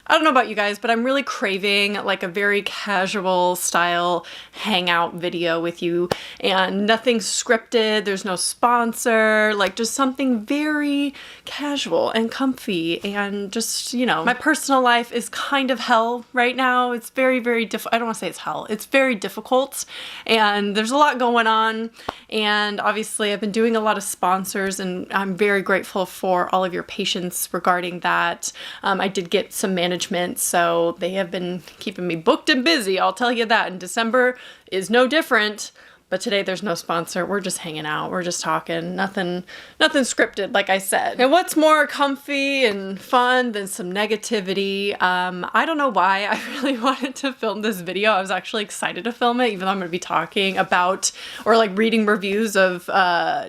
I don't know about you guys, but I'm really craving like a very casual style hangout video with you, and nothing scripted, there's no sponsor, like just something very casual and comfy, and just, you know, my personal life is kind of hell right now. It's very, very I don't want to say it's hell. It's very difficult, and there's a lot going on, and obviously I've been doing a lot of sponsors, and I'm very grateful for all of your patience regarding that. I did get some management, so they have been keeping me booked and busy, I'll tell you that, and December is no different. But today there's no sponsor. We're just hanging out. We're just talking. Nothing scripted, like I said. And what's more comfy and fun than some negativity? I don't know why I really wanted to film this video. I was actually excited to film it, even though I'm going to be talking about or like reading reviews of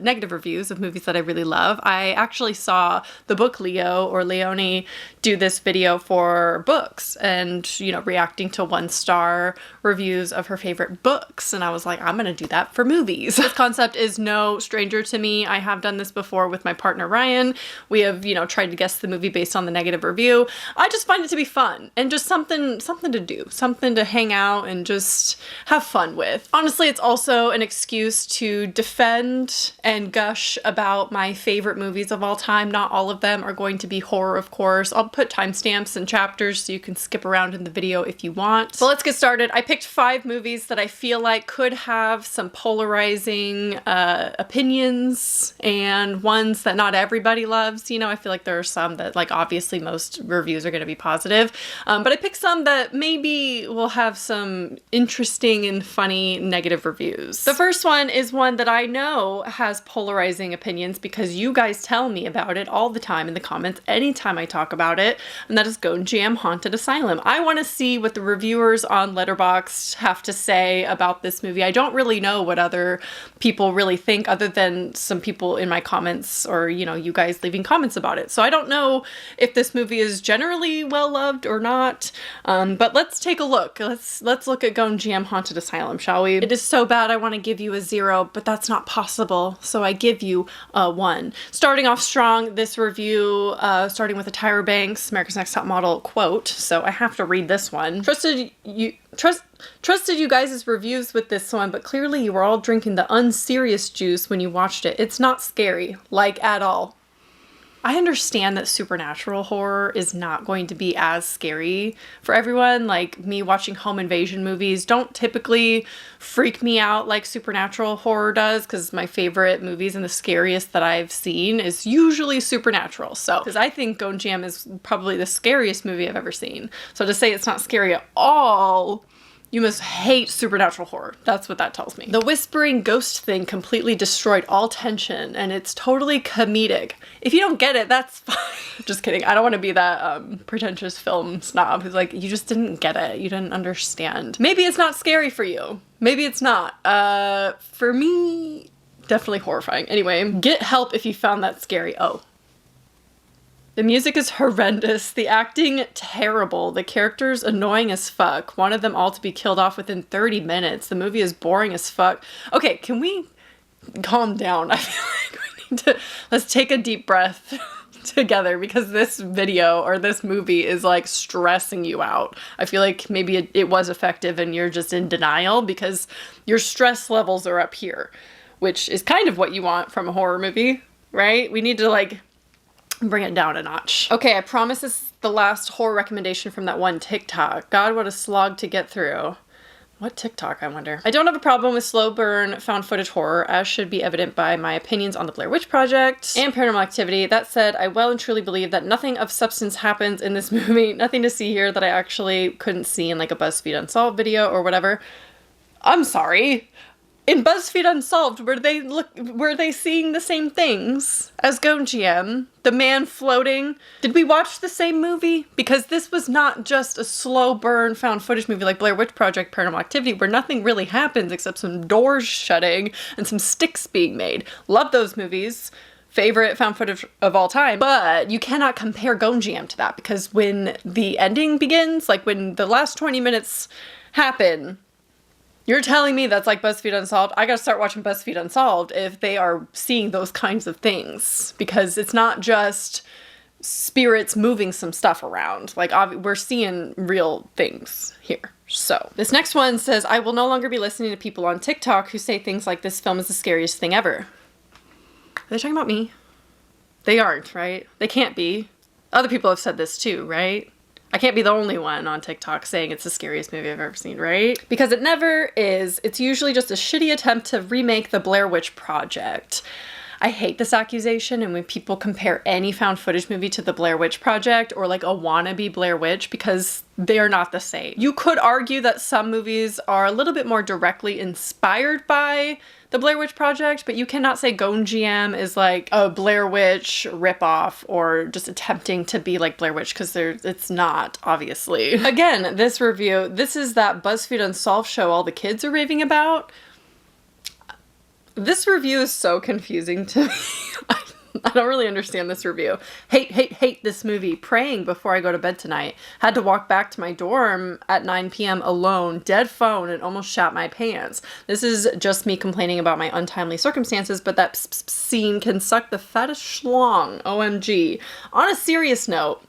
negative reviews of movies that I really love. I actually saw the book Leo or Leone do this video for books, and, you know, reacting to 1-star reviews of her favorite books. And I was like, I'm going to do that for movies. This concept is no stranger to me. I have done this before with my partner Ryan. We have, you know, tried to guess the movie based on the negative review. I just find it to be fun and just something to do, something to hang out and just have fun with. Honestly, it's also an excuse to defend and gush about my favorite movies of all time. Not all of them are going to be horror, of course. I'll put timestamps and chapters so you can skip around in the video if you want. So let's get started. I picked 5 movies that I feel like could have some polarizing opinions, and ones that not everybody loves. You know, I feel like there are some that, like, obviously most reviews are going to be positive, but I picked some that maybe will have some interesting and funny negative reviews. The first one is one that I know has polarizing opinions because you guys tell me about it all the time in the comments anytime I talk about it, and that is Gonjiam Haunted Asylum. I want to see what the reviewers on Letterboxd have to say about this movie. I don't really know what other people really think, other than some people in my comments, or, you know, you guys leaving comments about it. So I don't know if this movie is generally well loved or not, but let's take a look. Let's look at Gonjiam Haunted Asylum, shall we? It is so bad I want to give you a 0, but that's not possible, so I give you a 1. Starting off strong, this review, starting with a Tyra Banks, America's Next Top Model quote, so I have to read this one. Trusted you guys' reviews with this one, but clearly you were all drinking the unserious juice when you watched it. It's not scary, like, at all. I understand that supernatural horror is not going to be as scary for everyone. Like, me watching home invasion movies don't typically freak me out like supernatural horror does, because my favorite movies and the scariest that I've seen is usually supernatural. So, because I think Gonjiam is probably the scariest movie I've ever seen. So to say it's not scary at all, you must hate supernatural horror. That's what that tells me. The whispering ghost thing completely destroyed all tension, and it's totally comedic. If you don't get it, that's fine. Just kidding. I don't want to be that pretentious film snob who's like, you just didn't get it. You didn't understand. Maybe it's not scary for you. Maybe it's not. For me, definitely horrifying. Anyway, get help if you found that scary. Oh. The music is horrendous, the acting terrible, the characters annoying as fuck, wanted them all to be killed off within 30 minutes, the movie is boring as fuck. Okay, can we calm down? I feel like we need to, let's take a deep breath together, because this video or this movie is like stressing you out. I feel like maybe it was effective and you're just in denial because your stress levels are up here, which is kind of what you want from a horror movie, right? We need to like bring it down a notch. Okay, I promise this is the last horror recommendation from that one TikTok. God, what a slog to get through. What TikTok, I wonder? I don't have a problem with slow burn found footage horror, as should be evident by my opinions on the Blair Witch Project and Paranormal Activity. That said, I well and truly believe that nothing of substance happens in this movie. Nothing to see here that I actually couldn't see in like a BuzzFeed Unsolved video or whatever. I'm sorry. In BuzzFeed Unsolved, were they seeing the same things as Gonjiam? The man floating? Did we watch the same movie? Because this was not just a slow burn found footage movie like Blair Witch Project, Paranormal Activity, where nothing really happens except some doors shutting and some sticks being made. Love those movies. Favorite found footage of all time, but you cannot compare Gonjiam to that, because when the ending begins, like when the last 20 minutes happen, you're telling me that's like BuzzFeed Unsolved? I gotta start watching BuzzFeed Unsolved if they are seeing those kinds of things, because it's not just spirits moving some stuff around. Like, we're seeing real things here. So this next one says, I will no longer be listening to people on TikTok who say things like this film is the scariest thing ever. Are they talking about me? They aren't, right? They can't be. Other people have said this too, right? I can't be the only one on TikTok saying it's the scariest movie I've ever seen, right? Because it never is. It's usually just a shitty attempt to remake the Blair Witch Project. I hate this accusation, and when people compare any found footage movie to the Blair Witch Project or like a wannabe Blair Witch, because they are not the same. You could argue that some movies are a little bit more directly inspired by the Blair Witch Project, but you cannot say Gonjiam is like a Blair Witch ripoff or just attempting to be like Blair Witch, because it's not, obviously. Again, this review, this is that BuzzFeed Unsolved show all the kids are raving about. This review is so confusing to me. I don't really understand this review. Hate this movie. Praying before I go to bed tonight. Had to walk back to my dorm at 9 p.m. alone, dead phone, and almost shat my pants. This is just me complaining about my untimely circumstances, but that scene can suck the fattest schlong. OMG. On a serious note,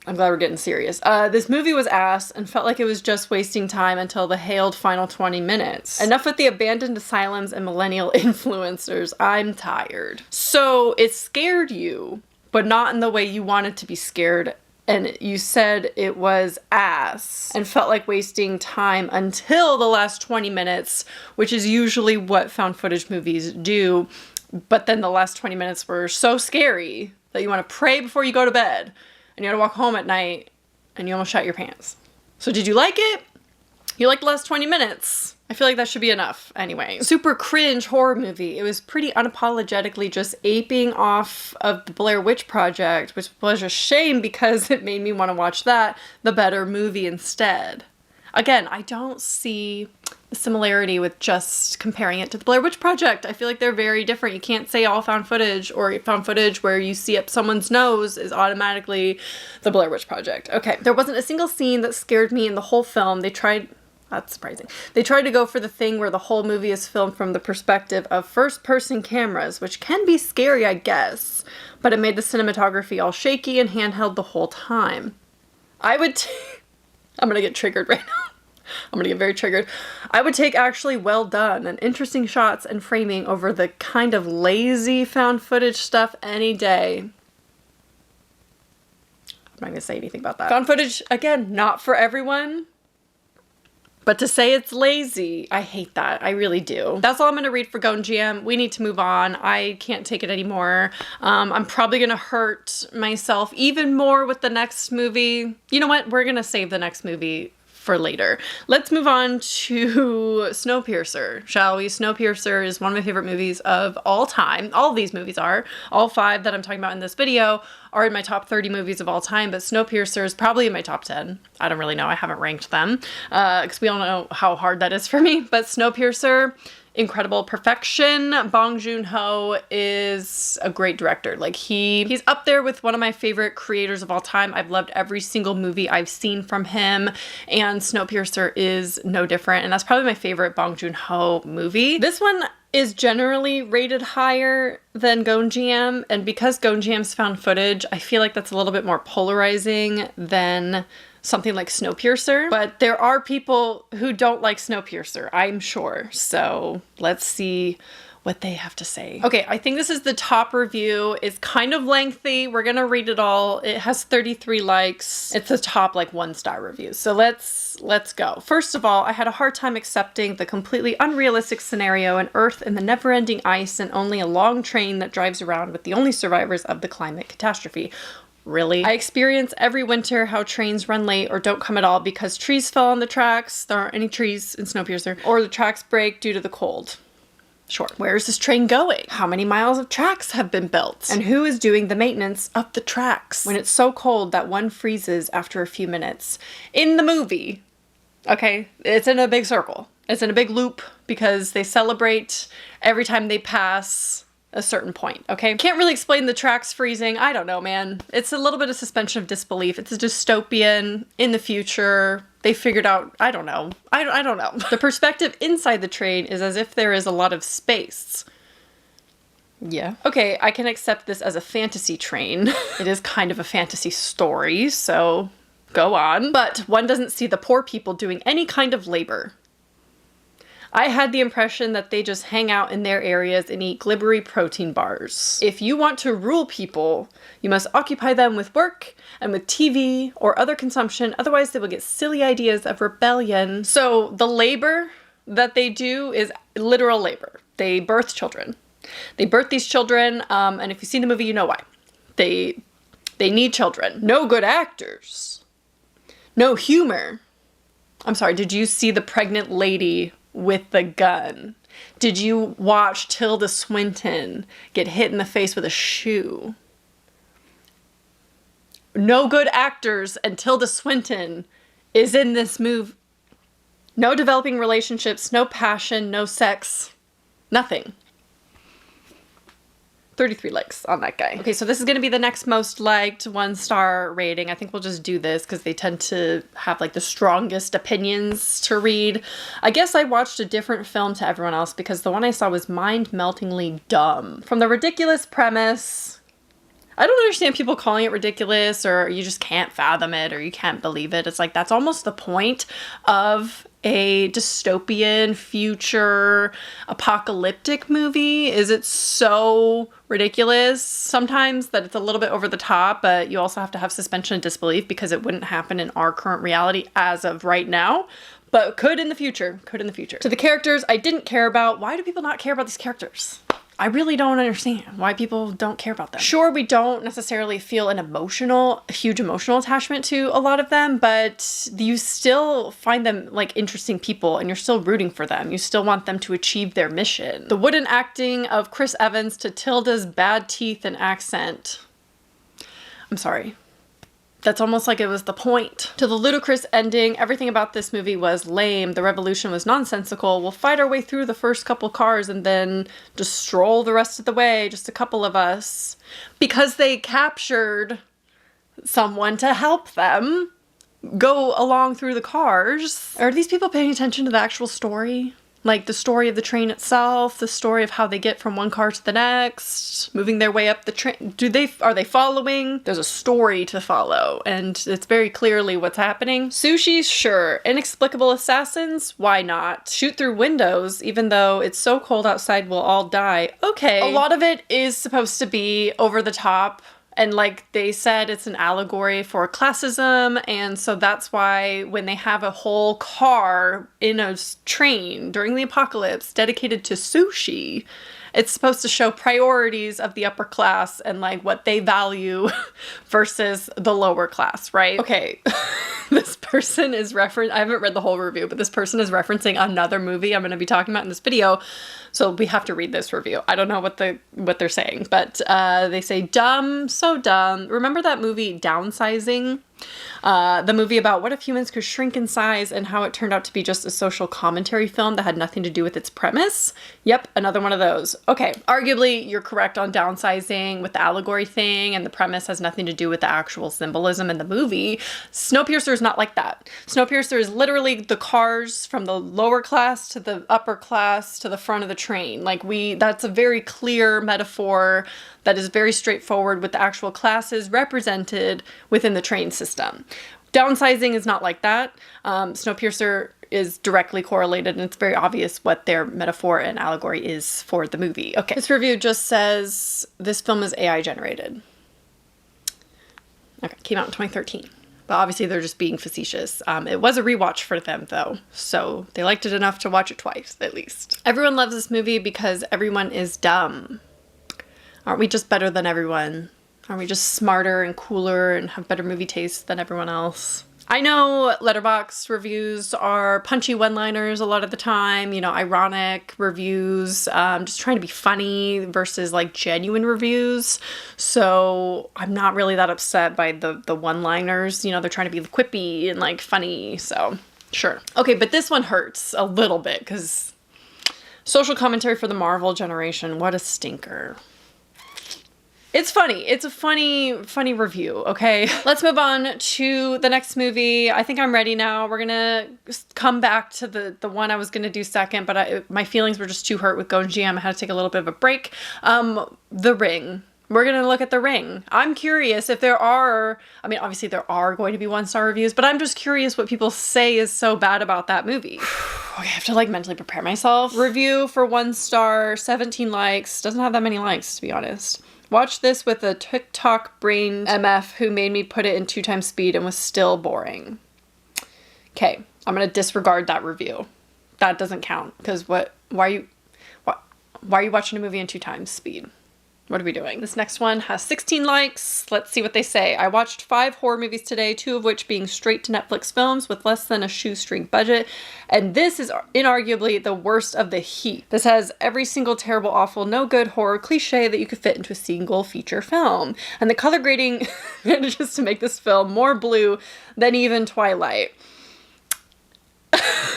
I'm glad we're getting serious. This movie was ass and felt like it was just wasting time until the hailed final 20 minutes. Enough with the abandoned asylums and millennial influencers. I'm tired. So it scared you, but not in the way you wanted to be scared. And you said it was ass and felt like wasting time until the last 20 minutes, which is usually what found footage movies do. But then the last 20 minutes were so scary that you want to pray before you go to bed. And you had to walk home at night, and you almost shat your pants. So did you like it? You liked the last 20 minutes. I feel like that should be enough anyway. Super cringe horror movie. It was pretty unapologetically just aping off of the Blair Witch Project, which was a shame because it made me want to watch that, the better movie instead. Again, I don't see the similarity with just comparing it to the Blair Witch Project. I feel like they're very different. You can't say all found footage or found footage where you see up someone's nose is automatically the Blair Witch Project. Okay, there wasn't a single scene that scared me in the whole film. That's surprising. They tried to go for the thing where the whole movie is filmed from the perspective of first-person cameras, which can be scary, I guess, but it made the cinematography all shaky and handheld the whole time. I'm gonna get triggered right now. I'm gonna get very triggered. I would take actually well done and interesting shots and framing over the kind of lazy found footage stuff any day. I'm not gonna say anything about that. Found footage, again, not for everyone. But to say it's lazy, I hate that. I really do. That's all I'm going to read for Gonjiam. We need to move on. I can't take it anymore. I'm probably going to hurt myself even more with the next movie. You know what? We're going to save the next movie for later. Let's move on to Snowpiercer, shall we? Snowpiercer is one of my favorite movies of all time. All of these movies are. All 5 that I'm talking about in this video are in my top 30 movies of all time, but Snowpiercer is probably in my top 10. I don't really know. I haven't ranked them because we all know how hard that is for me. But Snowpiercer, incredible perfection. Bong Joon-ho is a great director. Like he's up there with one of my favorite creators of all time. I've loved every single movie I've seen from him, and Snowpiercer is no different. And that's probably my favorite Bong Joon-ho movie. This one is generally rated higher than Gonjiam, and because Gonjiam's found footage, I feel like that's a little bit more polarizing than something like Snowpiercer, but there are people who don't like Snowpiercer, I'm sure. So let's see what they have to say. Okay, I think this is the top review. It's kind of lengthy. We're gonna read it all. It has 33 likes. It's the top like 1-star review. So let's go. First of all, I had a hard time accepting the completely unrealistic scenario, an Earth in the never-ending ice and only a long train that drives around with the only survivors of the climate catastrophe. Really? I experience every winter how trains run late or don't come at all because trees fell on the tracks. There aren't any trees in Snowpiercer. Or the tracks break due to the cold. Sure. Where is this train going? How many miles of tracks have been built? And who is doing the maintenance of the tracks when it's so cold that one freezes after a few minutes? In the movie, okay, it's in a big circle. It's in a big loop because they celebrate every time they pass a certain point, okay? Can't really explain the tracks freezing. I don't know, man. It's a little bit of suspension of disbelief. It's a dystopian in the future. They figured out, I don't know. I don't know. The perspective inside the train is as if there is a lot of space. Yeah. Okay, I can accept this as a fantasy train. It is kind of a fantasy story, so go on. But one doesn't see the poor people doing any kind of labor. I had the impression that they just hang out in their areas and eat glibbery protein bars. If you want to rule people, you must occupy them with work and with TV or other consumption, otherwise they will get silly ideas of rebellion. So the labor that they do is literal labor. They birth children. They birth these children, and if you've seen the movie, you know why. They need children. No good actors. No humor. I'm sorry, did you see the pregnant lady with the gun? Did you watch Tilda Swinton get hit in the face with a shoe? No good actors, and Tilda Swinton is in this movie. No developing relationships, no passion, no sex, nothing. 33 likes on that guy. Okay, so this is gonna be the next most liked 1-star rating. I think we'll just do this because they tend to have like the strongest opinions to read. I guess I watched a different film to everyone else because the one I saw was mind-meltingly dumb. From the ridiculous premise, I don't understand people calling it ridiculous, or you just can't fathom it, or you can't believe it. It's like, that's almost the point of a dystopian future apocalyptic movie. Is it so ridiculous sometimes that it's a little bit over the top, but you also have to have suspension of disbelief because it wouldn't happen in our current reality as of right now, but could in the future, To the characters I didn't care about. Why do people not care about these characters? I really don't understand why people don't care about them. Sure, we don't necessarily feel a huge emotional attachment to a lot of them, but you still find them like interesting people and you're still rooting for them. You still want them to achieve their mission. The wooden acting of Chris Evans to Tilda's bad teeth and accent. I'm sorry. That's almost like it was the point. To the ludicrous ending, everything about this movie was lame. The revolution was nonsensical. We'll fight our way through the first couple cars and then just stroll the rest of the way, just a couple of us. Because they captured someone to help them go along through the cars. Are these people paying attention to the actual story? Like the story of the train itself, the story of how they get from one car to the next, moving their way up the train. Are they following? There's a story to follow, and it's very clearly what's happening. Sushi, sure. Inexplicable assassins? Why not? Shoot through windows, even though it's so cold outside we'll all die. Okay. A lot of it is supposed to be over the top. And like they said, it's an allegory for classism, and so that's why when they have a whole car in a train during the apocalypse dedicated to sushi, it's supposed to show priorities of the upper class and like what they value versus the lower class, right? Okay, this person is I haven't read the whole review, but this person is referencing another movie I'm going to be talking about in this video. So we have to read this review. I don't know what they're saying, but they say, dumb, so dumb. Remember that movie Downsizing? The movie about what if humans could shrink in size and how it turned out to be just a social commentary film that had nothing to do with its premise. Yep, another one of those. Okay, arguably you're correct on Downsizing with the allegory thing, and the premise has nothing to do with the actual symbolism in the movie. Snowpiercer is not like that. Snowpiercer is literally the cars from the lower class to the upper class to the front of the train. Like that's a very clear metaphor that is very straightforward with the actual classes represented within the train system. Downsizing is not like that. Snowpiercer is directly correlated, and it's very obvious what their metaphor and allegory is for the movie. Okay, this review just says this film is AI generated. Okay, came out in 2013. But obviously they're just being facetious. It was a rewatch for them though, so they liked it enough to watch it twice at least. Everyone loves this movie because everyone is dumb. Aren't we just better than everyone? Aren't we just smarter and cooler and have better movie taste than everyone else? I know Letterboxd reviews are punchy one-liners a lot of the time, you know, ironic reviews, just trying to be funny versus like genuine reviews. So I'm not really that upset by the one-liners, you know, they're trying to be quippy and like funny, so sure. Okay, but this one hurts a little bit because social commentary for the Marvel generation, what a stinker. It's funny. It's a funny review, okay? Let's move on to the next movie. I think I'm ready now. We're gonna come back to the one I was gonna do second, but my feelings were just too hurt with Gonjiam. I had to take a little bit of a break. The Ring. We're gonna look at The Ring. I'm curious if there are, I mean, obviously there are going to be 1-star reviews, but I'm just curious what people say is so bad about that movie. Okay, I have to like mentally prepare myself. Review for 1 star, 17 likes. Doesn't have that many likes, to be honest. Watched this with a TikTok brain MF who made me put it in 2 times speed and was still boring. Okay, I'm gonna disregard that review. That doesn't count, because why are you watching a movie in 2 times speed? What are we doing? This next one has 16 likes. Let's see what they say. I watched 5 horror movies today, 2 of which being straight to Netflix films with less than a shoestring budget. And this is inarguably the worst of the heap. This has every single terrible, awful, no good horror cliche that you could fit into a single feature film. And the color grading manages to make this film more blue than even Twilight.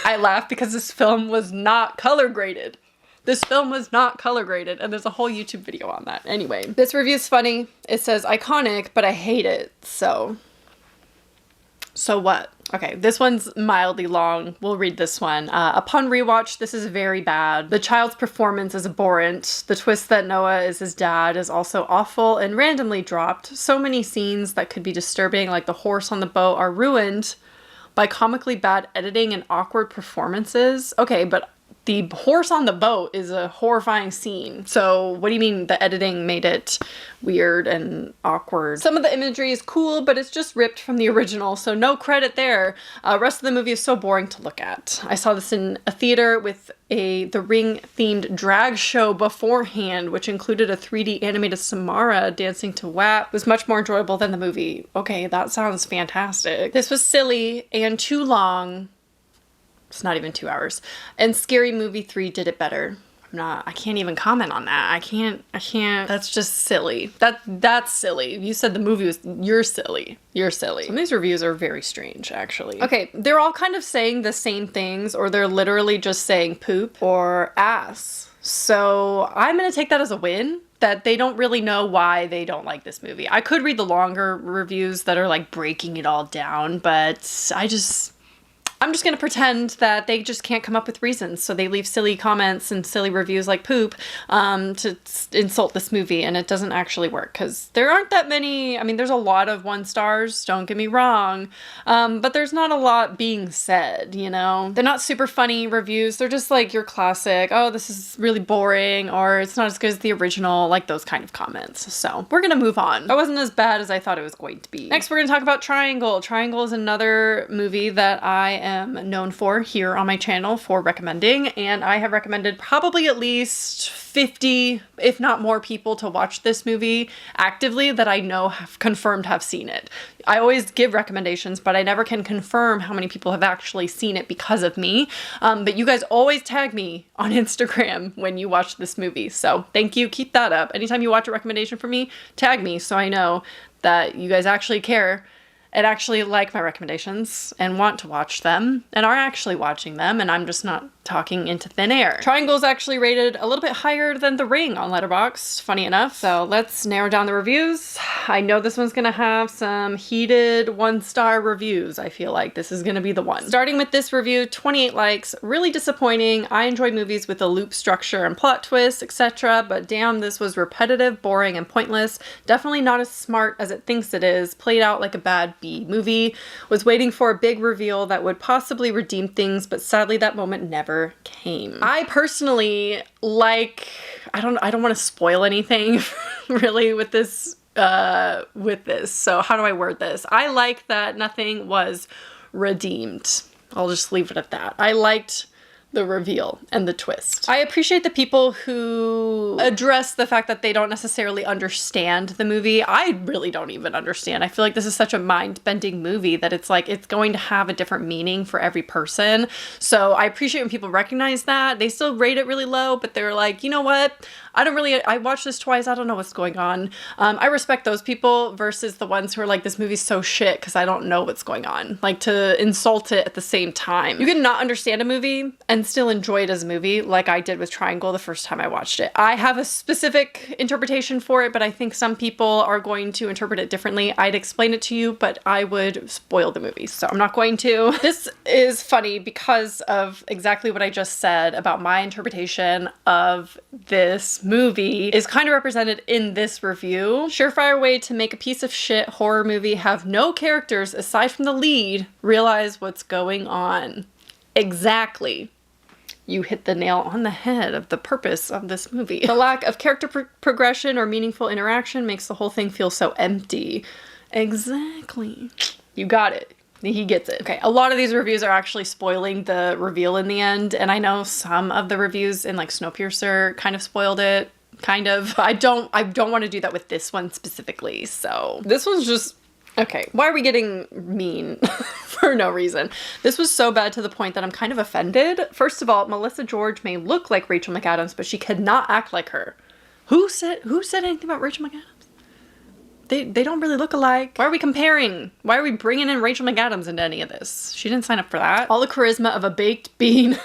I laugh because this film was not color graded. This film was not color graded, and there's a whole YouTube video on that. Anyway, this review is funny. It says iconic, but I hate it. So what? Okay, this one's mildly long. We'll read this one. Upon rewatch, this is very bad. The child's performance is abhorrent. The twist that Noah is his dad is also awful and randomly dropped. So many scenes that could be disturbing, like the horse on the boat, are ruined by comically bad editing and awkward performances. Okay, but the horse on the boat is a horrifying scene. So what do you mean the editing made it weird and awkward? Some of the imagery is cool, but it's just ripped from the original, so no credit there. Rest of the movie is so boring to look at. I saw this in a theater with The Ring themed drag show beforehand, which included a 3D animated Samara dancing to WAP. It was much more enjoyable than the movie. Okay, that sounds fantastic. This was silly and too long. It's not even 2 hours. And Scary Movie 3 did it better. I can't even comment on that. I can't, that's just silly. That's silly. You said the movie was, you're silly. You're silly. Some of these reviews are very strange, actually. Okay, they're all kind of saying the same things, or they're literally just saying poop or ass. So I'm gonna take that as a win, that they don't really know why they don't like this movie. I could read the longer reviews that are like breaking it all down, but I'm just gonna pretend that they just can't come up with reasons, so they leave silly comments and silly reviews like poop to insult this movie, and it doesn't actually work, because there aren't that many. I mean, there's a lot of 1 stars, don't get me wrong, but there's not a lot being said, you know? They're not super funny reviews, they're just like your classic, oh, this is really boring, or it's not as good as the original, like those kind of comments. So we're gonna move on. That wasn't as bad as I thought it was going to be. Next, we're gonna talk about Triangle. Triangle is another movie that I am known for here on my channel for recommending, and I have recommended probably at least 50, if not more, people to watch this movie actively that I know have confirmed have seen it. I always give recommendations, but I never can confirm how many people have actually seen it because of me. But you guys always tag me on Instagram when you watch this movie, so thank you. Keep that up. Anytime you watch a recommendation from me, tag me so I know that you guys actually care and actually like my recommendations and want to watch them and are actually watching them, and I'm just not talking into thin air. Triangle is actually rated a little bit higher than The Ring on Letterboxd, funny enough. So let's narrow down the reviews. I know this one's gonna have some heated 1-star reviews. I feel like this is gonna be the one. Starting with this review, 28 likes, really disappointing. I enjoy movies with a loop structure and plot twists, etc., but damn, this was repetitive, boring, and pointless. Definitely not as smart as it thinks it is. Played out like a bad B movie. Was waiting for a big reveal that would possibly redeem things, but sadly that moment never came. I personally like, I don't want to spoil anything really with this, so how do I word this? I like that nothing was redeemed. I'll just leave it at that. I liked the reveal and the twist. I appreciate the people who address the fact that they don't necessarily understand the movie. I really don't even understand. I feel like this is such a mind-bending movie that it's like it's going to have a different meaning for every person. So I appreciate when people recognize that. They still rate it really low, but they're like, you know what? I watched this twice. I don't know what's going on. I respect those people versus the ones who are like, this movie's so shit because I don't know what's going on. Like, to insult it at the same time. You can not understand a movie and and still enjoy it as a movie like I did with Triangle the first time I watched it. I have a specific interpretation for it, but I think some people are going to interpret it differently. I'd explain it to you, but I would spoil the movie, so I'm not going to. This is funny because of exactly what I just said about my interpretation of this movie is kind of represented in this review. Surefire way to make a piece of shit horror movie have no characters aside from the lead realize what's going on. Exactly. You hit the nail on the head of the purpose of this movie. The lack of character progression or meaningful interaction makes the whole thing feel so empty. Exactly. You got it. He gets it. Okay, a lot of these reviews are actually spoiling the reveal in the end, and I know some of the reviews in like Snowpiercer kind of spoiled it. Kind of. I don't want to do that with this one specifically, so. This one's just, okay, why are we getting mean for no reason? This was so bad to the point that I'm kind of offended. First of all, Melissa George may look like Rachel McAdams, but she could not act like her. Who said anything about Rachel McAdams? They don't really look alike. Why are we comparing? Why are we bringing in Rachel McAdams into any of this? She didn't sign up for that. All the charisma of a baked bean.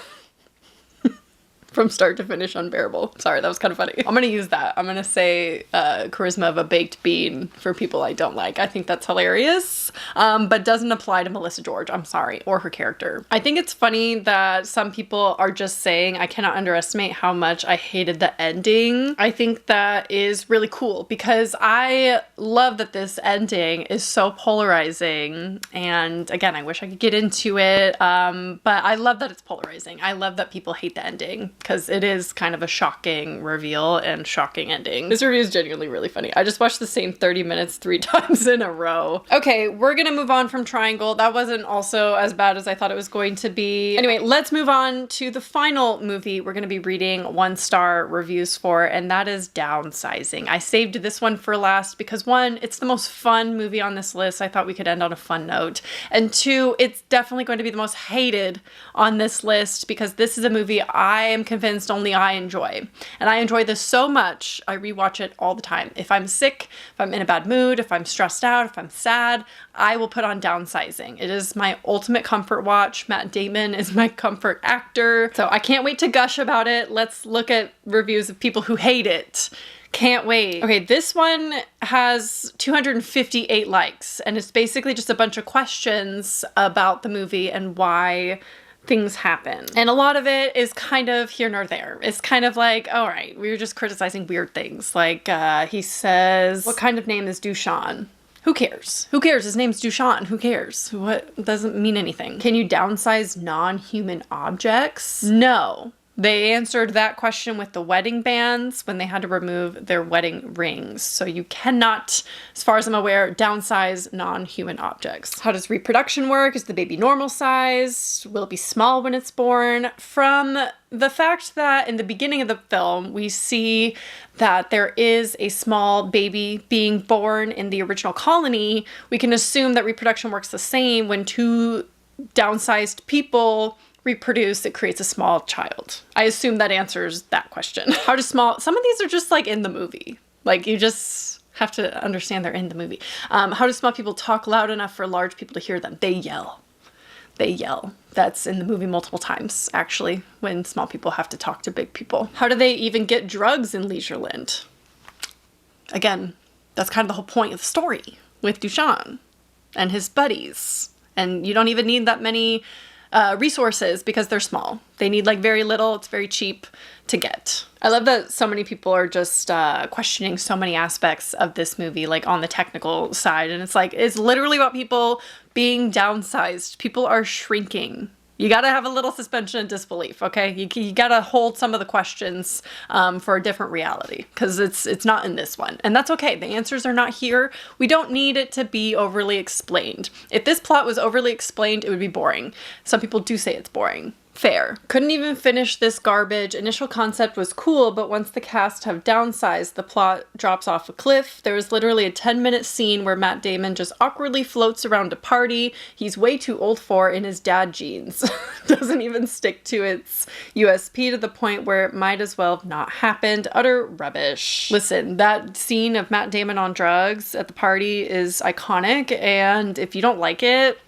From start to finish unbearable. Sorry, that was kind of funny. I'm gonna use that. I'm gonna say charisma of a baked bean for people I don't like. I think that's hilarious, but doesn't apply to Melissa George. I'm sorry, or her character. I think it's funny that some people are just saying, I cannot underestimate how much I hated the ending. I think that is really cool because I love that this ending is so polarizing. And again, I wish I could get into it, but I love that it's polarizing. I love that people hate the ending, because it is kind of a shocking reveal and shocking ending. This review is genuinely really funny. I just watched the same 30 minutes 3 times in a row. Okay, we're gonna move on from Triangle. That wasn't also as bad as I thought it was going to be. Anyway, let's move on to the final movie we're gonna be reading 1-star reviews for, and that is Downsizing. I saved this one for last because 1, it's the most fun movie on this list. I thought we could end on a fun note. And 2, it's definitely going to be the most hated on this list because this is a movie I am convinced only I enjoy. And I enjoy this so much, I rewatch it all the time. If I'm sick, if I'm in a bad mood, if I'm stressed out, if I'm sad, I will put on Downsizing. It is my ultimate comfort watch. Matt Damon is my comfort actor. So I can't wait to gush about it. Let's look at reviews of people who hate it. Can't wait. Okay, this one has 258 likes, and it's basically just a bunch of questions about the movie and why things happen. And a lot of it is kind of here nor there. It's kind of like, all right, we were just criticizing weird things. Like, he says, what kind of name is Dushan? Who cares? Who cares? His name's Dushan. Who cares? What doesn't mean anything. Can you downsize non-human objects? No. They answered that question with the wedding bands when they had to remove their wedding rings. So you cannot, as far as I'm aware, downsize non-human objects. How does reproduction work? Is the baby normal size? Will it be small when it's born? From the fact that in the beginning of the film, we see that there is a small baby being born in the original colony, we can assume that reproduction works the same when 2 downsized people reproduce, it creates a small child. I assume that answers that question. How do some of these are just like in the movie. Like you just have to understand they're in the movie. How do small people talk loud enough for large people to hear them? They yell. They yell. That's in the movie multiple times, actually, when small people have to talk to big people. How do they even get drugs in Leisureland? Again, that's kind of the whole point of the story with Dushan and his buddies. And you don't even need that many resources because they're small. They need like very little. It's very cheap to get. I love that so many people are just questioning so many aspects of this movie, like on the technical side. And it's like, it's literally about people being downsized. People are shrinking. You gotta have a little suspension of disbelief, okay? You gotta hold some of the questions for a different reality because it's not in this one. And that's okay. The answers are not here. We don't need it to be overly explained. If this plot was overly explained, it would be boring. Some people do say it's boring. Fair. Couldn't even finish this garbage. Initial concept was cool, but once the cast have downsized, the plot drops off a cliff. There was literally a 10-minute scene where Matt Damon just awkwardly floats around a party he's way too old for in his dad jeans. Doesn't even stick to its USP to the point where it might as well have not happened. Utter rubbish. Listen, that scene of Matt Damon on drugs at the party is iconic, and if you don't like it,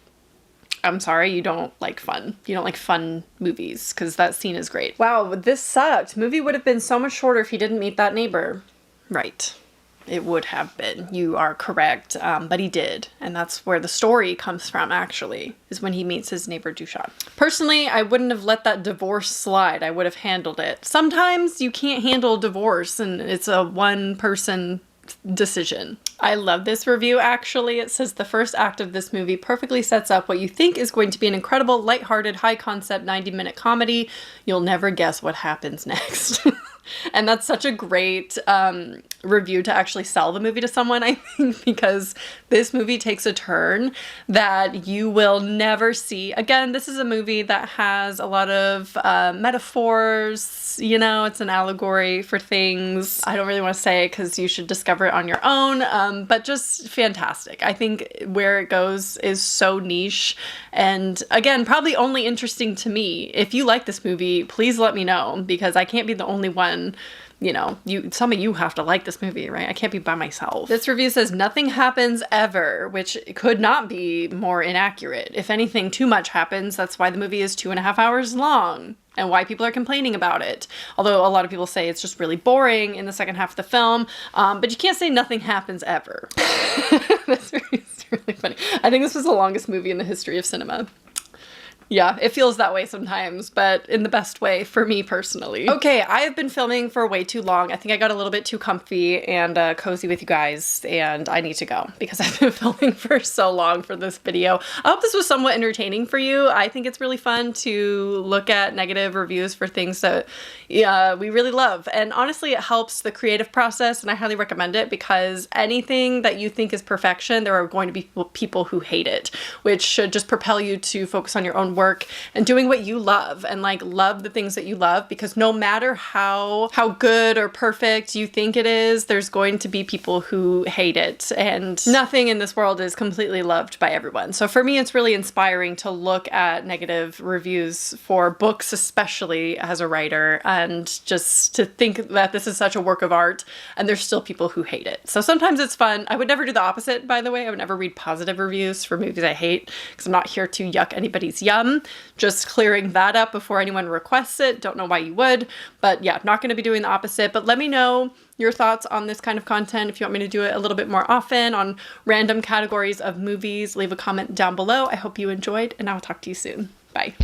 I'm sorry, you don't like fun. You don't like fun movies, because that scene is great. Wow, this sucked. Movie would have been so much shorter if he didn't meet that neighbor. Right. It would have been. You are correct. But he did. And that's where the story comes from, actually, is when he meets his neighbor Duchamp. Personally, I wouldn't have let that divorce slide. I would have handled it. Sometimes you can't handle divorce and it's a one-person decision. I love this review, actually. It says the first act of this movie perfectly sets up what you think is going to be an incredible, lighthearted, high-concept 90-minute comedy. You'll never guess what happens next. And that's such a great review to actually sell the movie to someone, I think, because this movie takes a turn that you will never see. Again, this is a movie that has a lot of metaphors, you know, it's an allegory for things. I don't really want to say because you should discover it on your own, but just fantastic. I think where it goes is so niche, and again, probably only interesting to me. If you like this movie, please let me know, because I can't be the only one. You know, some of you have to like this movie, right? I can't be by myself. This review says nothing happens ever, which could not be more inaccurate. If anything, too much happens. That's why the movie is 2.5 hours long and why people are complaining about it. Although a lot of people say it's just really boring in the second half of the film, but you can't say nothing happens ever. That's really funny. I think this was the longest movie in the history of cinema. Yeah, it feels that way sometimes, but in the best way for me personally. Okay, I have been filming for way too long. I think I got a little bit too comfy and cozy with you guys, and I need to go because I've been filming for so long for this video. I hope this was somewhat entertaining for you. I think it's really fun to look at negative reviews for things that we really love. And honestly, it helps the creative process, and I highly recommend it, because anything that you think is perfection, there are going to be people who hate it, which should just propel you to focus on your own work and doing what you love, and like love the things that you love, because no matter how good or perfect you think it is, there's going to be people who hate it, and nothing in this world is completely loved by everyone. So for me, it's really inspiring to look at negative reviews for books, especially as a writer, and just to think that this is such a work of art and there's still people who hate it. So sometimes it's fun. I would never do the opposite, by the way. I would never read positive reviews for movies I hate, because I'm not here to yuck anybody's yum. Just clearing that up before anyone requests it. Don't know why you would, but yeah, not going to be doing the opposite. But let me know your thoughts on this kind of content. If you want me to do it a little bit more often on random categories of movies, leave a comment down below. I hope you enjoyed, and I'll talk to you soon. Bye.